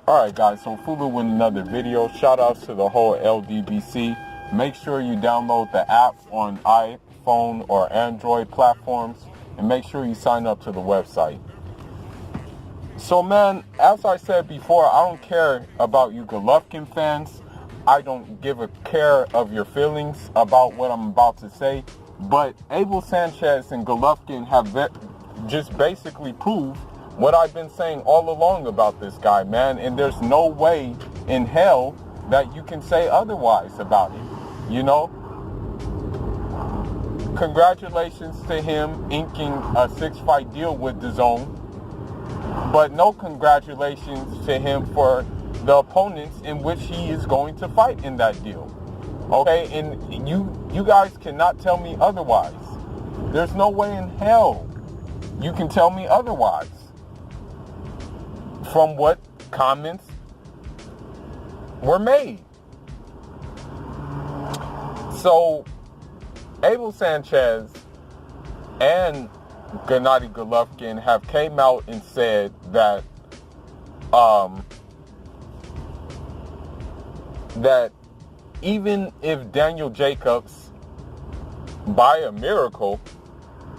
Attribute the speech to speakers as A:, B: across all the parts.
A: Alright guys, so Fulu with another video. Shout outs to the whole LDBC. Make sure you download the app on iPhone or Android platforms, and make sure you sign up to the website. So man, as I said before, I don't care about you Golovkin fans. I don't give a care of your feelings about what I'm about to say. But Abel Sanchez and Golovkin have just basically proved what I've been saying all along about this guy, man. And there's no way in hell that you can say otherwise about it. You know? Congratulations to him inking a 6-fight deal with DAZN. But no congratulations to him for the opponents in which he is going to fight in that deal. Okay? And you guys cannot tell me otherwise. There's no way in hell you can tell me otherwise from what comments were made. So Abel Sanchez and Gennady Golovkin have came out and said that that even if Daniel Jacobs, by a miracle,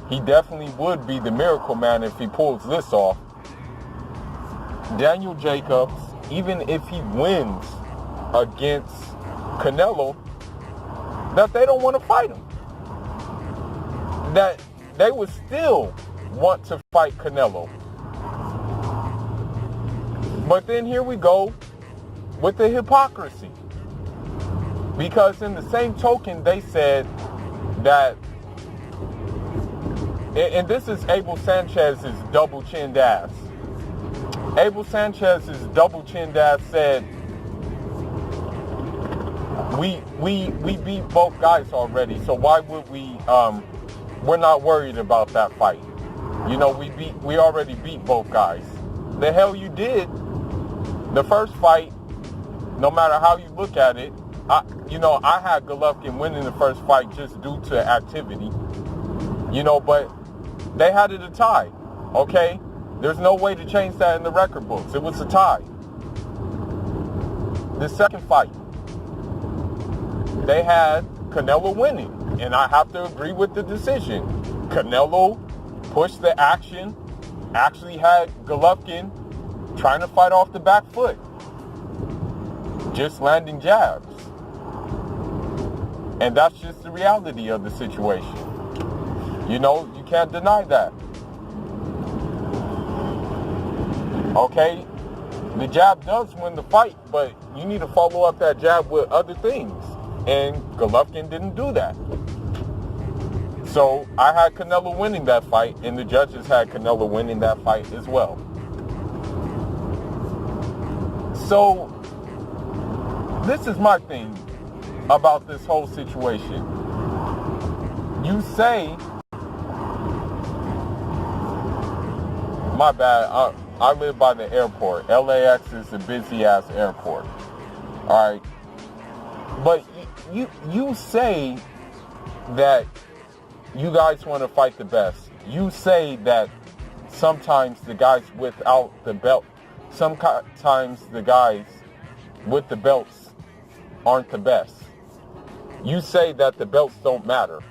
A: he definitely would be the miracle man if he pulls this off. Daniel Jacobs, even if he wins against Canelo, that they don't want to fight him. That they would still want to fight Canelo. But then here we go with the hypocrisy. Because in the same token, they said that, and this is Abel Sanchez's double-chinned ass. Abel Sanchez's double-chinned ass said, we beat both guys already, so why would we're not worried about that fight. You know, we already beat both guys. The hell you did. The first fight, no matter how you look at it, I had Golovkin winning the first fight just due to activity. You know, but they had it a tie, okay? There's no way to change that in the record books. It was a tie. The second fight, they had Canelo winning, and I have to agree with the decision. Canelo pushed the action, actually had Golovkin trying to fight off the back foot, just landing jabs. And that's just the reality of the situation. You know, you can't deny that. Okay, the jab does win the fight, but you need to follow up that jab with other things. And Golovkin didn't do that. So I had Canelo winning that fight, and the judges had Canelo winning that fight as well. So this is my thing about this whole situation. You say, my bad, I live by the airport. LAX is a busy-ass airport. All right? But you say that you guys want to fight the best. You say that sometimes the guys without the belt, sometimes the guys with the belts aren't the best. You say that the belts don't matter.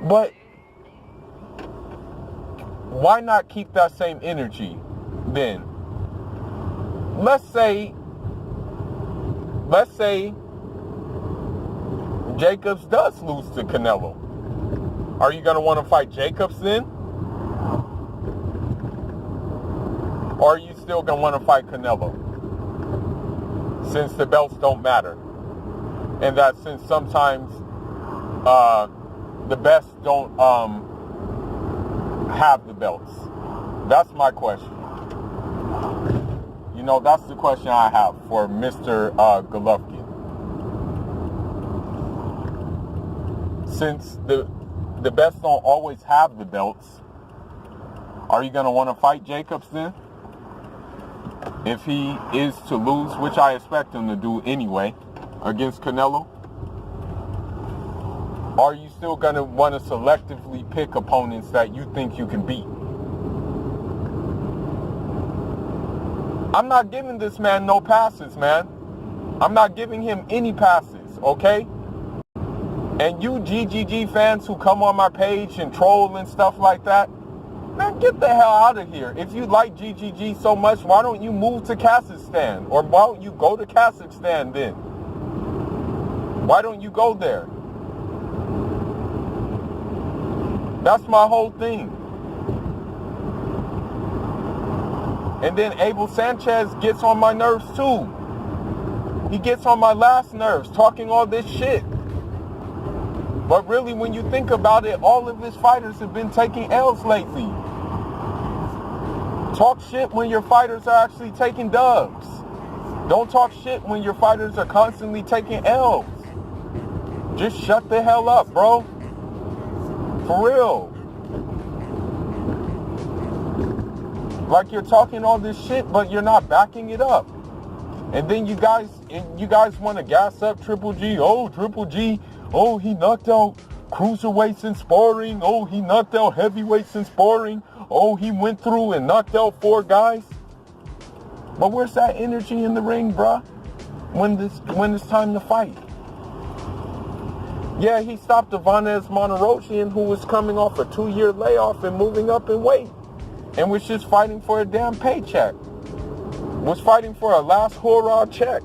A: But why not keep that same energy then? Let's say Jacobs does lose to Canelo. Are you going to want to fight Jacobs then? Or are you still going to want to fight Canelo? Since the belts don't matter. And that since sometimes the best don't have the belts. That's my question. You know, that's the question I have for Mr. Golovkin. Since the best don't always have the belts, are you going to want to fight Jacobs then? If he is to lose, which I expect him to do anyway, against Canelo? Are you still going to want to selectively pick opponents that you think you can beat? I'm not giving this man no passes, man. I'm not giving him any passes, okay? And you GGG fans who come on my page and troll and stuff like that, man, get the hell out of here. If you like GGG so much, why don't you move to Kazakhstan? Or why don't you go to Kazakhstan then? Why don't you go there? That's my whole thing. And then Abel Sanchez gets on my nerves too. He gets on my last nerves talking all this shit. But really, when you think about it, all of his fighters have been taking L's lately. Talk shit when your fighters are actually taking dubs. Don't talk shit when your fighters are constantly taking L's. Just shut the hell up, bro. For real. Like you're talking all this shit, but you're not backing it up. And then you guys want to gas up Triple G. Oh, Triple G. Oh, he knocked out cruiserweights in sparring. Oh, he knocked out heavyweights in sparring. Oh, he went through and knocked out 4 guys. But where's that energy in the ring, bruh? When it's time to fight? Yeah, he stopped Ivanez Monterosian, who was coming off a 2-year layoff and moving up in weight, and was just fighting for a damn paycheck. Was fighting for a last hurrah check.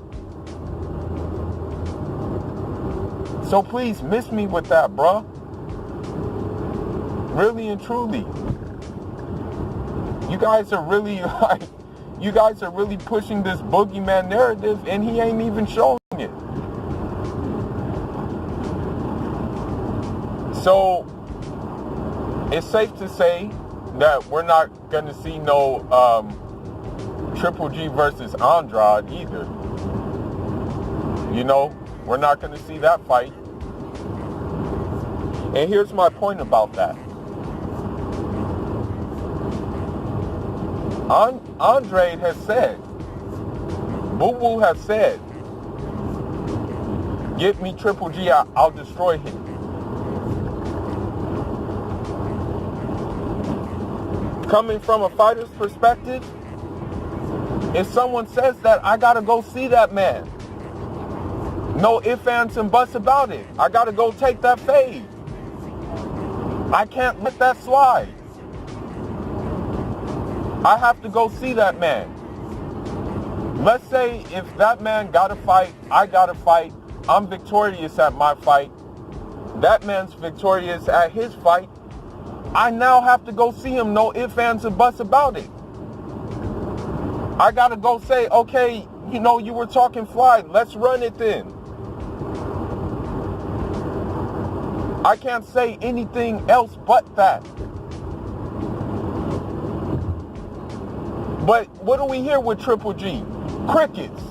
A: So please miss me with that, bruh. Really and truly. You guys are really pushing this boogeyman narrative, and he ain't even showing it. So it's safe to say that we're not gonna see no Triple G versus Andrade either. You know, we're not gonna see that fight. And here's my point about that. Andrade has said, Boo Boo has said, get me Triple G, I'll destroy him. Coming from a fighter's perspective, if someone says that, I gotta go see that man. No ifs, ands, and buts about it. I gotta go take that fade. I can't let that slide. I have to go see that man. Let's say if that man got a fight, I got a fight, I'm victorious at my fight, that man's victorious at his fight, I now have to go see him, no ifs, ands, and buts about it. I gotta go say, okay, you know, you were talking fly, let's run it then. I can't say anything else but that. But what do we hear with Triple G? Crickets.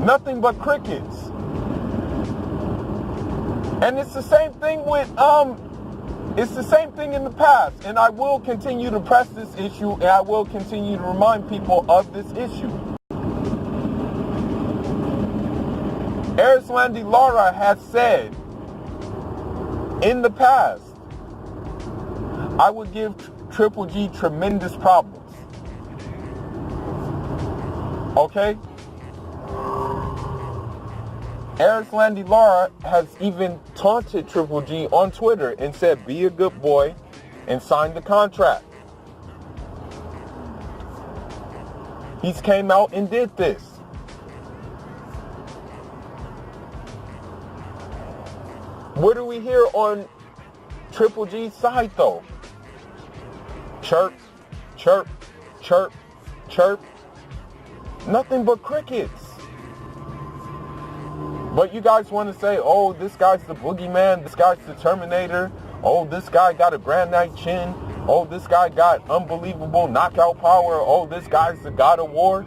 A: Nothing but crickets. And it's the same thing with it's the same thing in the past, and I will continue to press this issue, and I will continue to remind people of this issue. Erislandy Lara has said in the past, I would give Triple G tremendous problems. Okay? Erislandy Lara has even taunted Triple G on Twitter and said, be a good boy and sign the contract. He's came out and did this. What do we hear on Triple G's side though? Chirp, chirp, chirp, chirp. Nothing but crickets. But you guys want to say, oh, this guy's the boogeyman, this guy's the Terminator, oh, this guy got a granite chin, oh, this guy got unbelievable knockout power, oh, this guy's the God of War.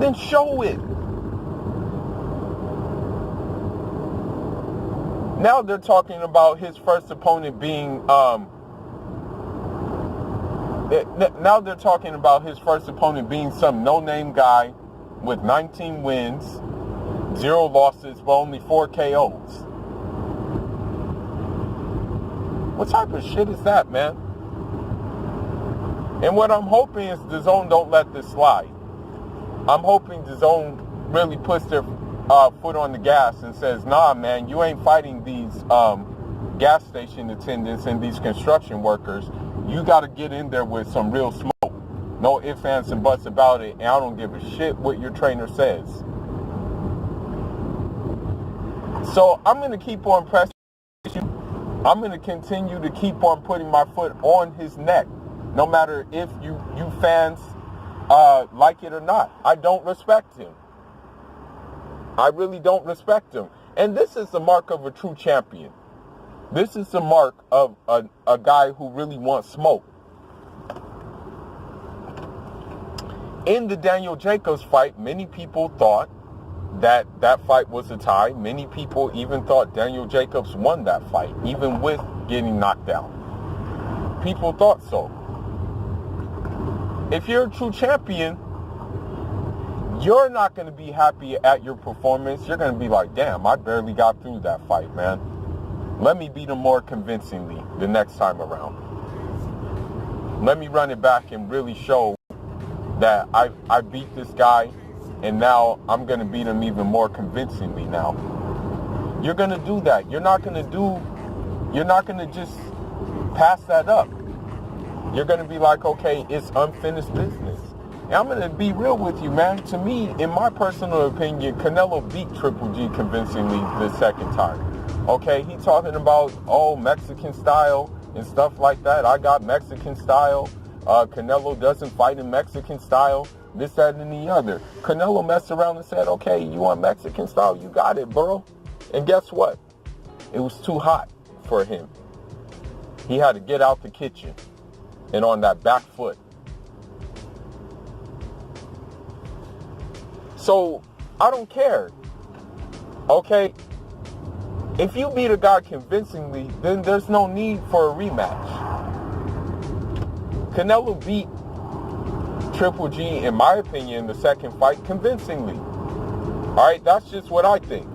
A: Then show it. Now they're talking about his first opponent being, some no-name guy with 19 wins, 0 losses, but only 4 KOs. What type of shit is that, man? And what I'm hoping is DAZN don't let this slide. I'm hoping DAZN really puts their foot on the gas and says, nah, man, you ain't fighting these gas station attendants and these construction workers. You got to get in there with some real smoke. No ifs, ands, and buts about it. And I don't give a shit what your trainer says. So I'm going to keep on pressing you. I'm going to continue to keep on putting my foot on his neck. No matter if you fans like it or not. I don't respect him. I really don't respect him. And this is the mark of a true champion. This is the mark of a guy who really wants smoke. In the Daniel Jacobs fight, many people thought that fight was a tie. Many people even thought Daniel Jacobs won that fight, even with getting knocked out. People thought so. If you're a true champion, you're not going to be happy at your performance. You're going to be like, damn, I barely got through that fight, man. Let me beat him more convincingly the next time around. Let me run it back and really show that I beat this guy, and now I'm going to beat him even more convincingly now. You're going to do that. You're not going to just pass that up. You're going to be like, okay, it's unfinished business. And I'm going to be real with you, man. To me, in my personal opinion, Canelo beat Triple G convincingly the second time. Okay, he talking about, Mexican style and stuff like that. I got Mexican style. Canelo doesn't fight in Mexican style. This, that, and the other. Canelo messed around and said, okay, you want Mexican style? You got it, bro. And guess what? It was too hot for him. He had to get out the kitchen and on that back foot. So, I don't care. Okay? If you beat a guy convincingly, then there's no need for a rematch. Canelo beat Triple G, in my opinion, the second fight convincingly. Alright? That's just what I think.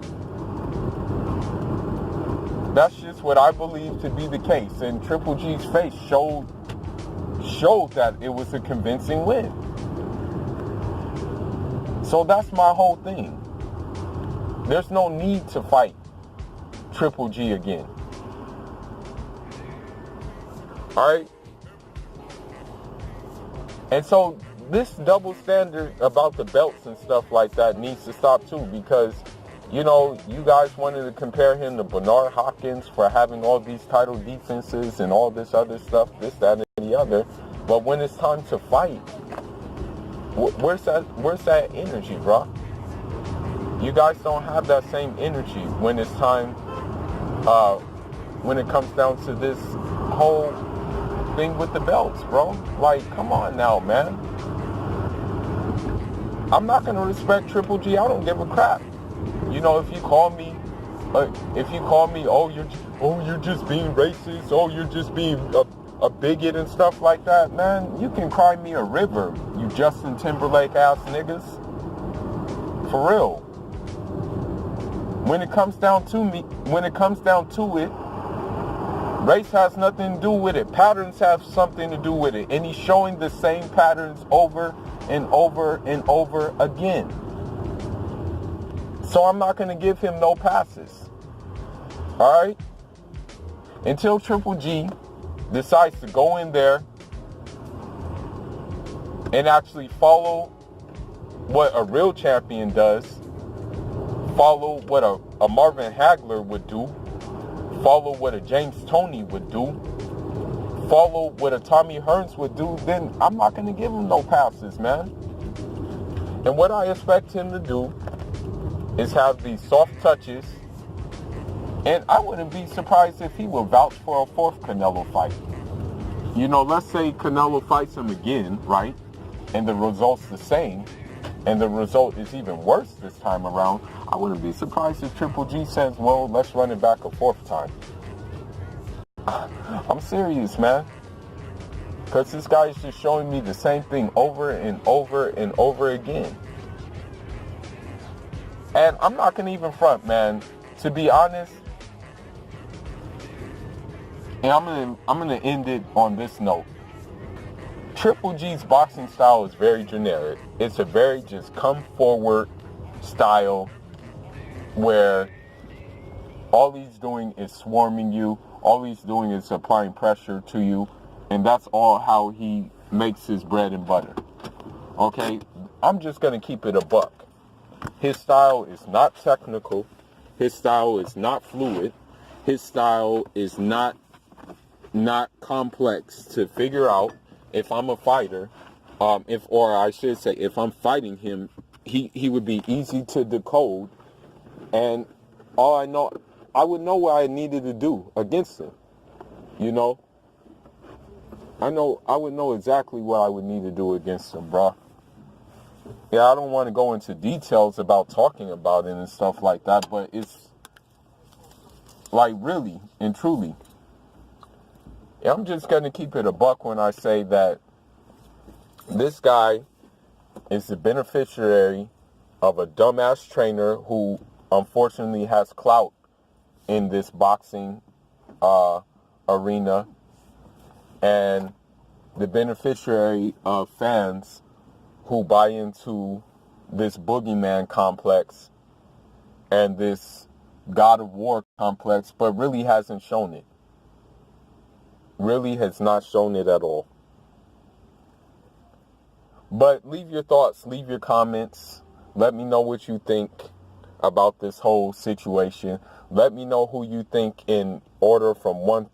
A: That's just what I believe to be the case. And Triple G's face showed that it was a convincing win. So that's my whole thing. There's no need to fight Triple G again. Alright? And so this double standard about the belts and stuff like that needs to stop too, because, you know, you guys wanted to compare him to Bernard Hopkins for having all these title defenses and all this other stuff, this, that, and the other. But when it's time to fight, where's that energy, bro? You guys don't have that same energy when it's time, when it comes down to this whole thing with the belts, bro. Like, come on now, man. I'm not gonna respect Triple G. I don't give a crap. You know, if you call me, oh, you're just being racist, oh, you're just being a bigot and stuff like that, man, you can cry me a river, you Justin Timberlake ass niggas. For real. When it comes down to it, race has nothing to do with it. Patterns have something to do with it. And he's showing the same patterns over and over and over again. So I'm not going to give him no passes. Alright? Until Triple G decides to go in there and actually follow what a real champion does, follow what a Marvin Hagler would do, follow what a James Toney would do, follow what a Tommy Hearns would do, then I'm not going to give him no passes, man. And what I expect him to do is have these soft touches, and I wouldn't be surprised if he would vouch for a fourth Canelo fight. You know, let's say Canelo fights him again, right? And the result's the same, and the result is even worse this time around. I wouldn't be surprised if Triple G says, well, let's run it back a fourth time. I'm serious, man. Because this guy is just showing me the same thing over and over and over again. And I'm not going to even front, man. To be honest, and I'm gonna end it on this note. Triple G's boxing style is very generic. It's a very just come forward style where all he's doing is swarming you. All he's doing is applying pressure to you. And that's all how he makes his bread and butter. Okay? I'm just going to keep it a buck. His style is not technical. His style is not fluid. His style is not complex to figure out. If I'm a fighter, if I'm fighting him, he would be easy to decode, and I would know what I needed to do against him. You know, I would know exactly what I would need to do against him, bro. Yeah, I don't want to go into details about talking about it and stuff like that, but it's like really and truly. I'm just going to keep it a buck when I say that this guy is the beneficiary of a dumbass trainer who unfortunately has clout in this boxing arena, and the beneficiary of fans who buy into this boogeyman complex and this God of War complex, but really hasn't shown it. Really has not shown it at all. But leave your thoughts, leave your comments. Let me know what you think about this whole situation. Let me know who you think, in order from 1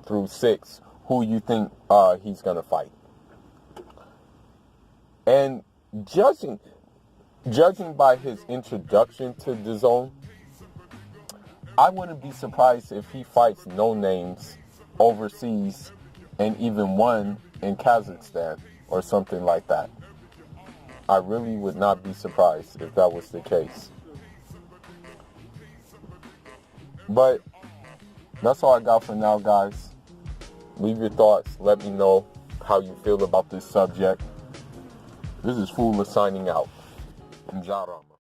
A: through 6, who you think he's going to fight. And judging by his introduction to the zone, I wouldn't be surprised if he fights no names overseas and even one in Kazakhstan or something like that. I really would not be surprised if that was the case. But that's all I got for now, guys. Leave your thoughts. Let me know how you feel about this subject. This is Fula signing out. Njarama.